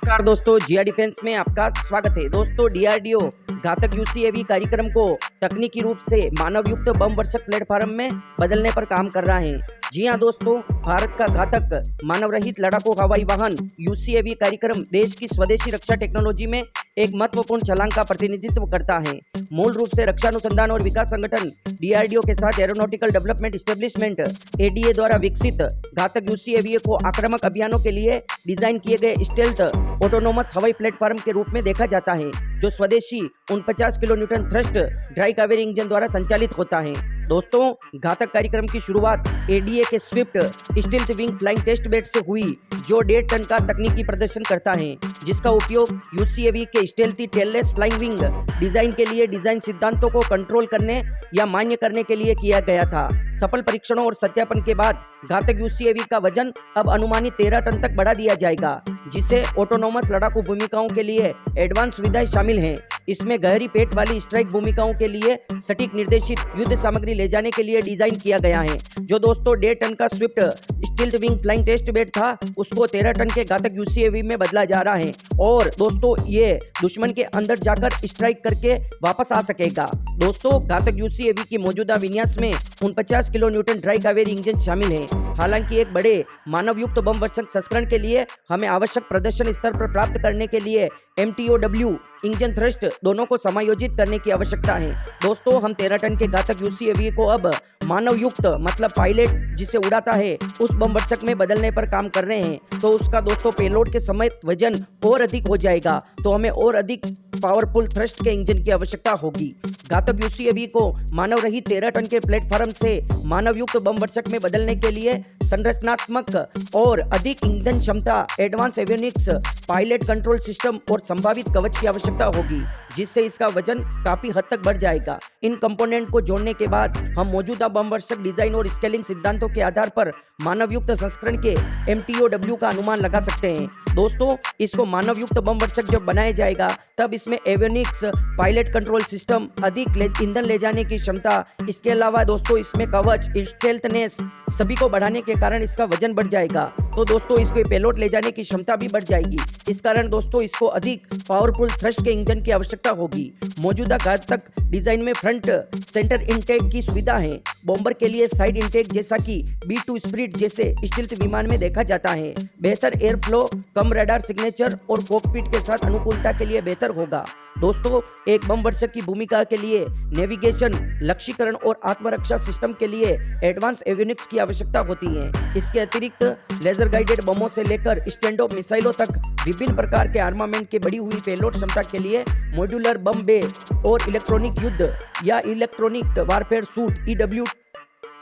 नमस्कार दोस्तों, GR defence में आपका स्वागत है। दोस्तों, डीआरडीओ घातक यूसीएवी कार्यक्रम को तकनीकी रूप से मानव युक्त बम वर्षक प्लेटफॉर्म में बदलने पर काम कर रहा है। जी हां दोस्तों, भारत का घातक मानव रहित लड़ाकू हवाई वाहन यूसीएवी कार्यक्रम देश की स्वदेशी रक्षा टेक्नोलॉजी में एक महत्वपूर्ण छलांग का प्रतिनिधित्व करता है। मूल रूप से रक्षा अनुसंधान और विकास संगठन डीआरडीओ के साथ एरोनॉटिकल डेवलपमेंट एस्टेब्लिशमेंट एडीए द्वारा विकसित घातक यूसीएवी को आक्रामक अभियानों के लिए डिजाइन किए गए स्टेल्थ ऑटोनोमस हवाई प्लेटफॉर्म के रूप में देखा जाता है, जो स्वदेशी 49 kilo Newton thrust dry Kaveri engine द्वारा संचालित होता है। दोस्तों, घातक कार्यक्रम की शुरुआत एडीए के swift stealth wing flying test bed से हुई, जो 1.5 टन का तकनीकी प्रदर्शन करता है, जिसका उपयोग यूसीएवी के stealthy tailless flying wing design के लिए डिजाइन सिद्धांतों को कंट्रोल करने या मान्य करने के लिए किया गया था। सफल परीक्षणों और सत्यापन के बाद घातक यूसीएवी का वजन अब अनुमानित 13 टन तक बढ़ा दिया जाएगा, जिसे ऑटोनोमस लड़ाकू भूमिकाओं के लिए एडवांस सुविधाएं शामिल हैं। इसमें गहरी पेट वाली स्ट्राइक भूमिकाओं के लिए सटीक निर्देशित युद्ध सामग्री ले जाने के लिए डिजाइन किया गया है। जो दोस्तों 1.5 टन का swift stealth wing flying test bed था, उसको 13 टन के घातक यूसीएवी में बदला जा रहा है और दोस्तों ये दुश्मन के अंदर जाकर स्ट्राइक करके वापस आ सकेगा। दोस्तों, घातक यूसीएवी की मौजूदा विन्यास में 49 kilo Newton dry Kaveri engine शामिल है। हालांकि एक बड़े मानव युक्त बम वर्षक संस्करण के लिए हमें आवश्यक प्रदर्शन स्तर पर प्राप्त करने के लिए MTOW इंजन थ्रस्ट दोनों को समायोजित करने की आवश्यकता है। दोस्तों, हम 13 टन के घातक यूसीएवी को अब मानव युक्त मतलब पायलट जिसे उड़ाता है उस बम वर्षक में बदलने पर काम कर रहे हैं। तो उसका दोस्तों पेलोड के समय वजन और अधिक हो जाएगा, तो हमें और अधिक पावरफुल थ्रस्ट के इंजन की आवश्यकता होगी। घातक यूसीएवी को मानव रहित 13 टन के प्लेटफॉर्म से मानव युक्त बम वर्षक में बदलने के लिए संरचनात्मक और अधिक ईंधन क्षमता, advance avionics, pilot control system और संभावित कवच की आवश्यकता होगी, जिससे इसका वजन काफी हद तक बढ़ जाएगा। इन कंपोनेंट को जोड़ने के बाद हम मौजूदा बम वर्षक डिजाइन और स्केलिंग सिद्धांतों के आधार पर मानव युक्त संस्करण के MTOW का अनुमान लगा सकते हैं। दोस्तों, इसको मानव युक्त बम वर्षक जब बनाया जाएगा तब इसमें एवियोनिक्स, पायलट कंट्रोल सिस्टम, अधिक ईंधन ले जाने की क्षमता, इसके अलावा दोस्तों इसमें कवच, स्टेल्थनेस सभी को बढ़ाने के कारण इसका वजन बढ़ जाएगा। तो दोस्तों इसको पेलोड ले जाने की क्षमता भी बढ़ जाएगी। इस कारण दोस्तों इसको अधिक पावरफुल थ्रस्ट के इंजन की आवश्यकता होगी। मौजूदा घातक डिजाइन में फ्रंट सेंटर इनटेक की सुविधा है। बॉम्बर के लिए साइड इनटेक जैसा कि B2 स्पिरिट जैसे स्टील्थ विमान में देखा जाता है। बेहतर एयर फ्लो, कम रडार सिग्नेचर और कॉकपिट के साथ अनुकूलता के लिए बेहतर होगा। दोस्तों, एक बम वर्षक की भूमिका के लिए नेविगेशन, लक्ष्यीकरण और आत्मरक्षा सिस्टम के लिए एडवांस एवियोनिक्स की आवश्यकता होती है। इसके अतिरिक्त लेजर गाइडेड बमों से लेकर स्टैंड ऑफ मिसाइलों तक विभिन्न प्रकार के आर्मामेंट के बढ़ी हुई पेलोड क्षमता के लिए मॉड्यूलर बम बे और इलेक्ट्रॉनिक युद्ध या इलेक्ट्रॉनिक वारफेयर सूट EW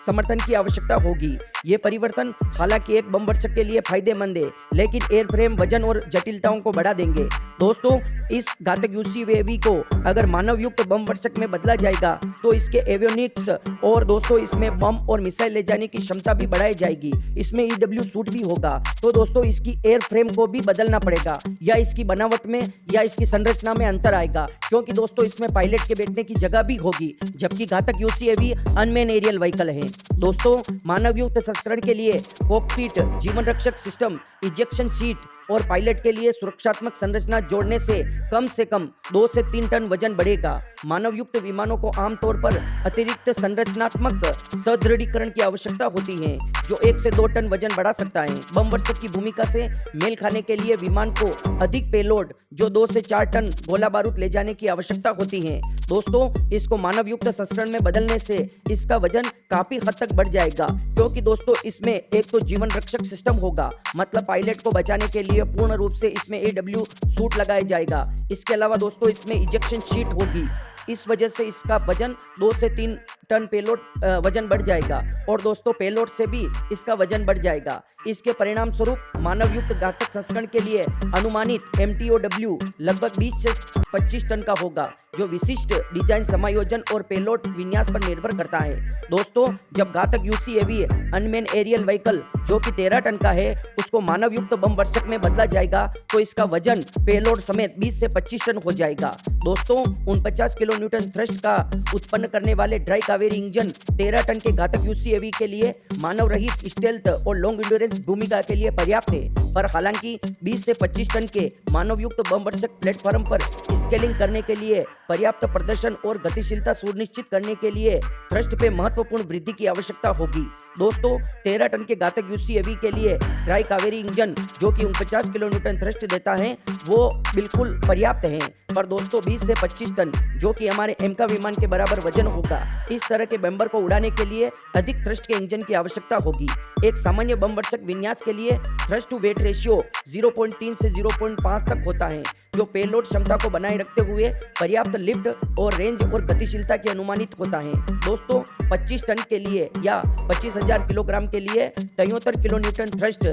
समर्थन की आवश्यकता होगी। ये परिवर्तन हालांकि एक बम वर्षक के लिए फायदेमंद है, लेकिन एयरफ्रेम वजन और जटिलताओं को बढ़ा देंगे। दोस्तों, इस घातक यूसीएवी को अगर मानव युक्त बम वर्षक में बदला जाएगा तो इसके एवियोनिक्स और दोस्तों इसमें बम और मिसाइल ले जाने की क्षमता भी बढ़ाई जाएगी। इसमें EW सूट भी होगा। तो दोस्तों इसकी एयरफ्रेम को भी बदलना पड़ेगा, या इसकी बनावट में या इसकी संरचना में अंतर आएगा, क्योंकि दोस्तों इसमें पायलट के बैठने की जगह भी होगी, जबकि घातक यूसीएवी अनमैन एरियल व्हीकल है। दोस्तों, मानव युक्त संस्करण के लिए कॉकपिट, जीवन रक्षक सिस्टम, इजेक्शन सीट और पायलट के लिए सुरक्षात्मक संरचना जोड़ने से कम 2 से 3 टन वजन बढ़ेगा। मानव युक्त विमानों को आमतौर पर अतिरिक्त संरचनात्मक सुदृढ़ीकरण की आवश्यकता होती है, जो 1 से 2 टन वजन बढ़ा सकता है। बम वर्षक की भूमिका से मेल खाने के लिए विमान को अधिक पेलोड, जो 2 से 4 टन गोला बारूद ले जाने की आवश्यकता होती है। दोस्तों, इसको मानव युक्त संस्करण में बदलने से इसका वजन काफी हद तक बढ़ जाएगा, क्योंकि दोस्तों इसमें एक तो जीवन रक्षक सिस्टम होगा, मतलब पायलट को बचाने के लिए पूर्ण रूप से इसमें AW सूट लगाया जाएगा। इसके अलावा दोस्तों इसमें इजेक्शन शीट होगी। इस वजह से इसका वजन 2 से 3 टन पेलोड वजन बढ़ जाएगा और दोस्तों पेलोड से भी इसका वजन बढ़ जाएगा। इसके परिणाम स्वरूप मानव युक्त घातक संस्करण के लिए अनुमानित MTOW लगभग 20 से 25 टन का होगा, जो विशिष्ट डिजाइन, समायोजन और पेलोड विन्यास पर निर्भर करता है। दोस्तों, जब घातक यूसीएवी अनमैन एरियल व्हीकल जो कि 13 टन का है उसको मानव युक्त बम वर्षक में बदला जाएगा तो इसका वजन पेलोड समेत 20 से 25 टन हो जाएगा। दोस्तों, 49 किलो न्यूटन थ्रस्ट का उत्पन्न करने वाले ड्राई कावेरी इंजन 13 टन के घातक यूसीएवी के लिए मानव रहित स्टेल्थ और लॉन्ग इंड्योरेंस भूमिका के लिए पर्याप्त है, पर हालांकि 20 से 25 टन के मानव युक्त बमवर्षक प्लेटफॉर्म पर स्केलिंग करने के लिए पर्याप्त प्रदर्शन और गतिशीलता सुनिश्चित करने के लिए थ्रस्ट पे महत्वपूर्ण वृद्धि की आवश्यकता होगी। दोस्तों 13 टन के घातक यूसीएवी के लिए ड्राई कावेरी इंजन जो कि 49 किलो न्यूटन थ्रस्ट देता है वो बिल्कुल पर्याप्त है, पर दोस्तों 20 से 25 टन जो कि हमारे एमका विमान के बराबर वजन होगा, इस तरह के बम्बर को उड़ाने के लिए अधिक थ्रस्ट के इंजन की आवश्यकता होगी। एक सामान्य बमवर्षक विन्यास के लिए थ्रस्ट टू वेट रेशियो 0.3 से 0.5 तक होता है, जो पेलोड क्षमता को बनाए रखते हुए पर्याप्त लिफ्ट और रेंज और गतिशीलता की अनुमानित होता है। दोस्तों 25 टन के लिए या 25,000 किलोग्राम के लिए 73 kilo Newton thrust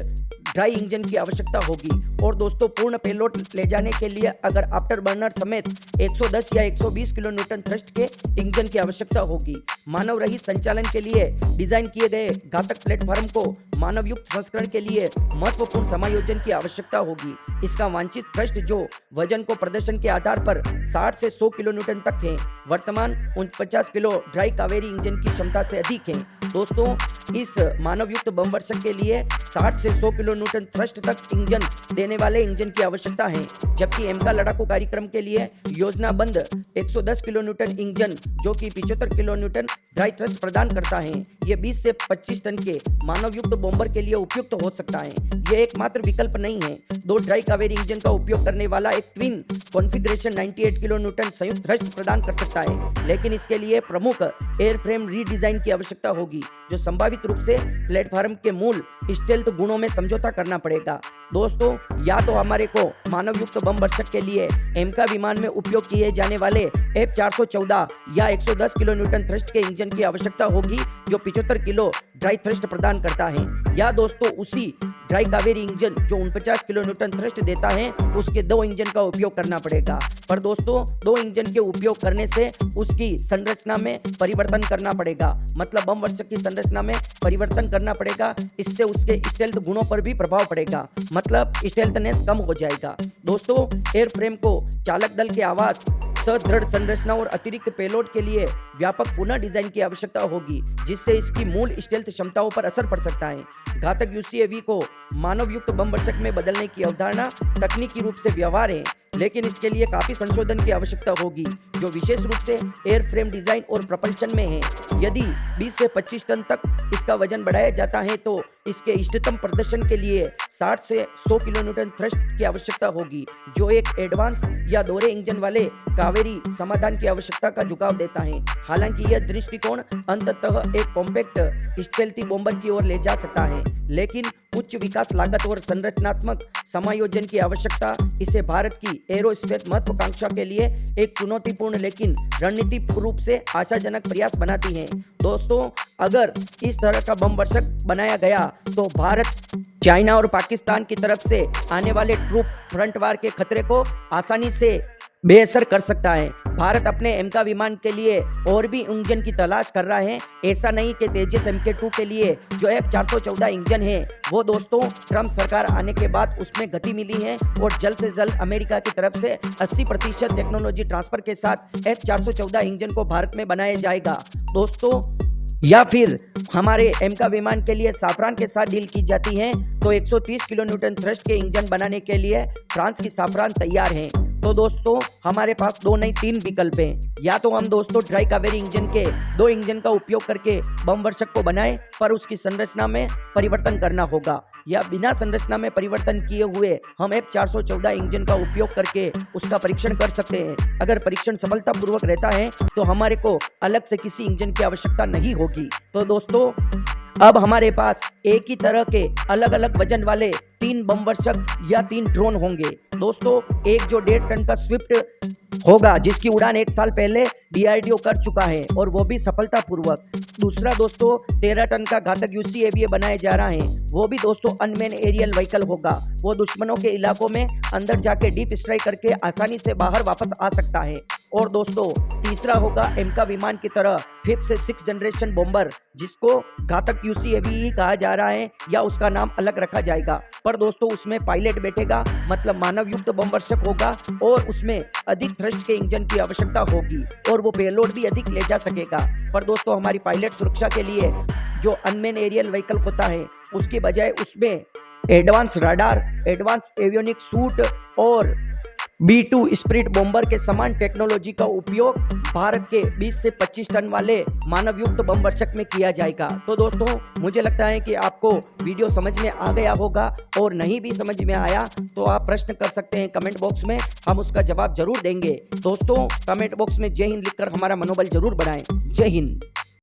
dry engine की आवश्यकता होगी। और दोस्तों पूर्ण पेलोड ले जाने के लिए अगर आफ्टर बर्नर समेत 110 या 120 किलो न्यूटन थ्रस्ट के इंजन की आवश्यकता होगी। मानव रहित संचालन के लिए डिजाइन किए गए घातक प्लेटफॉर्म को मानव युक्त संस्करण के लिए महत्वपूर्ण समायोजन की आवश्यकता होगी। इसका वांछित थ्रस्ट जो वजन को प्रदर्शन के आधार पर 60 से 100 किलो न्यूटन तक है, वर्तमान 49 किलो ड्राई कावेरी इंजन की क्षमता से अधिक है। दोस्तों इस मानव युक्त बमवर्षक के लिए 60 से 100 किलो न्यूटन थ्रस्ट तक इंजन देने वाले इंजन की आवश्यकता है, जबकि एमका लड़ाकू कार्यक्रम के लिए योजनाबद्ध 110 किलो न्यूटन इंजन जो कि 75 किलो न्यूटन ड्राई थ्रस्ट प्रदान करता है, ये 20 से 25 टन के मानव युक्त बॉम्बर के लिए उपयुक्त हो सकता है। यह एकमात्र विकल्प नहीं है। दो ड्राई कावेरी इंजन का उपयोग करने वाला एक ट्विन कॉन्फ़िगरेशन 98 किलो न्यूटन संयुक्त थ्रस्ट प्रदान कर सकता है, लेकिन इसके लिए प्रमुख एयरफ्रेम रीडिजाइन की आवश्यकता होगी, जो संभावित रूप से प्लेटफॉर्म के मूल स्टेल्थ गुणों में समझौता करना पड़ेगा। दोस्तों या तो हमारे को मानव युक्त बमवर्षक के लिए एमका विमान में उपयोग किए जाने वाले F414 या 110 किलो न्यूटन थ्रस्ट के इंजन की आवश्यकता होगी जो 75 किलो ड्राई थ्रस्ट प्रदान करता है, या दोस्तों उसी ड्राई कावेरी इंजन जो 49 किलो न्यूटन थ्रस्ट देता है उसके दो इंजन का उपयोग करना पड़ेगा। पर दोस्तों दो इंजन के उपयोग करने से उसकी संरचना में परिवर्तन करना पड़ेगा, मतलब बमवर्षक की संरचना में परिवर्तन करना पड़ेगा। इससे उसके स्टेल्थ गुणों पर भी प्रभाव पड़ेगा, मतलब स्टेल्थनेस कम हो जाएगा। दोस्तों एयरफ्रेम को चालक दल के आवास सदृढ़ संरचना और अतिरिक्त पेलोड के लिए व्यापक पुनः डिजाइन की आवश्यकता होगी, जिससे इसकी मूल स्टेल्थ क्षमताओं पर असर पड़ सकता है। घातक यूसीएवी को मानव युक्त बमवर्षक में बदलने की अवधारणा तकनीकी रूप से व्यवहार है, लेकिन इसके लिए काफी संशोधन की आवश्यकता होगी, जो विशेष रूप से एयरफ्रेम डिजाइन और प्रपल्शन में है। यदि 20 से 25 टन तक इसका वजन बढ़ाया जाता है तो इसके इष्टतम प्रदर्शन के लिए 60 से 100 किलो न्यूटन थ्रस्ट की आवश्यकता होगी, जो एक एडवांस या दोहरे इंजन वाले कावेरी समाधान की आवश्यकता का झुकाव देता है। हालांकि यह दृष्टिकोण अंततः एक कॉम्पैक्ट स्टेल्थी बॉम्बर की ओर ले जा सकता है, लेकिन उच्च विकास लागत और संरचनात्मक समायोजन की आवश्यकता इसे भारत की एरोस्पेस महत्वाकांक्षा के लिए एक चुनौतीपूर्ण लेकिन रणनीतिक रूप से आशाजनक प्रयास बनाती है। दोस्तों अगर इस तरह का बमवर्षक बनाया गया तो भारत चाइना और पाकिस्तान की तरफ से आने वाले ट्रूप फ्रंट वार के खतरे को आसानी से बेअसर कर सकता है। भारत अपने एमका विमान के लिए और भी इंजन की तलाश कर रहा है। ऐसा नहीं कि तेजस MK2 के लिए जो F414 इंजन है वो दोस्तों ट्रम्प सरकार आने के बाद उसमें गति मिली है और जल्द से जल्द अमेरिका की तरफ से 80% टेक्नोलॉजी ट्रांसफर के साथ F414 इंजन को भारत में बनाया जाएगा दोस्तों। या फिर हमारे एमका विमान के लिए साफरान के साथ डील की जाती है तो 130 किलो न्यूटन थ्रस्ट के इंजन बनाने के लिए फ्रांस की साफरान तैयार है। तो दोस्तों हमारे पास दो नहीं तीन विकल्प हैं। या तो हम दोस्तों ड्राई कावेरी इंजन के दो इंजन का उपयोग करके बमवर्षक को बनाएं, पर उसकी संरचना में परिवर्तन करना होगा, या बिना संरचना में परिवर्तन किए हुए हम F414 इंजन का उपयोग करके उसका परीक्षण कर सकते हैं। अगर परीक्षण सफलतापूर्वक रहता है तो हमारे को अलग से किसी इंजन की आवश्यकता नहीं होगी। तो दोस्तों अब हमारे पास एक ही तरह के अलग अलग वजन वाले 3 बमवर्षक या 3 ड्रोन होंगे दोस्तों। एक जो 1.5 टन का स्विफ्ट होगा जिसकी उड़ान 1 साल पहले DRDO कर चुका है और वो भी सफलतापूर्वक। दूसरा दोस्तों 13 टन का घातक UCAV बनाया जा रहा है, वो भी दोस्तों अनमैन एरियल व्हीकल होगा। वो दुश्मनों के इलाकों में अंदर जाके डीप स्ट्राइक करके आसानी से बाहर वापस आ सकता है। और दोस्तों तीसरा होगा एमका विमान की तरह 5th से 6th जनरेशन बॉम्बर, जिसको घातक UCAV ही कहा जा रहा है या उसका नाम अलग रखा जाएगा। पर दोस्तों उसमें पायलट बैठेगा, मतलब मानव युक्त बम वर्षक होगा और उसमें अधिक थ्रस्ट के इंजन की आवश्यकता होगी और वो पेलोड भी अधिक ले जा सकेगा। पर दोस्तों हमारी पायलट सुरक्षा के लिए जो अनमैन एरियल व्हीकल होता है उसके बजाय उसमें advance radar, advance avionic suit और B2 स्पिरिट बॉम्बर के समान टेक्नोलॉजी का उपयोग भारत के 20 से 25 टन वाले मानव युक्त बम वर्षक में किया जाएगा। तो दोस्तों मुझे लगता है कि आपको वीडियो समझ में आ गया होगा, और नहीं भी समझ में आया तो आप प्रश्न कर सकते हैं कमेंट बॉक्स में, हम उसका जवाब जरूर देंगे। दोस्तों कमेंट बॉक्स में जय हिंद लिखकर हमारा मनोबल जरूर बढ़ाएं। जय हिंद।